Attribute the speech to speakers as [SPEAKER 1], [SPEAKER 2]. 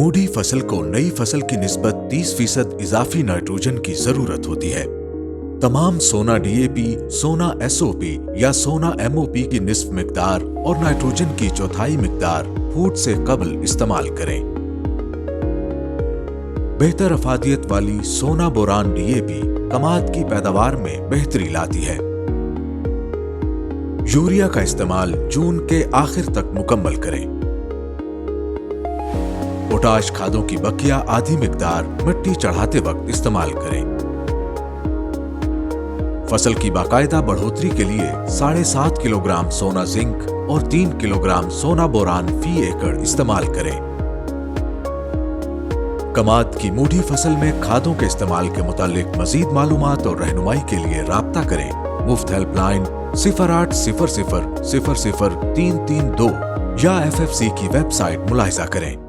[SPEAKER 1] मूढ़ी फसल को नई फसल की निस्बत 30% इजाफी नाइट्रोजन की जरूरत होती है। तमाम सोना डीएपी, सोना एसओपी या सोना एमओपी की निस्फ मिकदार और नाइट्रोजन की चौथाई मिकदार फूट से कबल इस्तेमाल करें। बेहतर अफादियत वाली सोना बोरान डीएपी कमाद की पैदावार में बेहतरी लाती है। यूरिया का इस्तेमाल जून के आखिर तक मुकम्मल करें। पोटाश खादों की बकिया आधी मिकदार मिट्टी चढ़ाते वक्त इस्तेमाल करें। फसल की बाकायदा बढ़ोतरी के लिए 7.5 किलोग्राम सोना जिंक और 3 किलोग्राम सोना बोरान फी एकड़ इस्तेमाल करें। कमाद की मूढ़ी फसल में खादों के इस्तेमाल के मुतालिक मजीद मालूमात और रहनुमाई के लिए राब्ता करें। मुफ्त हेल्पलाइन 0800 000 332 या FFC की वेबसाइट मुलाहिजा करें।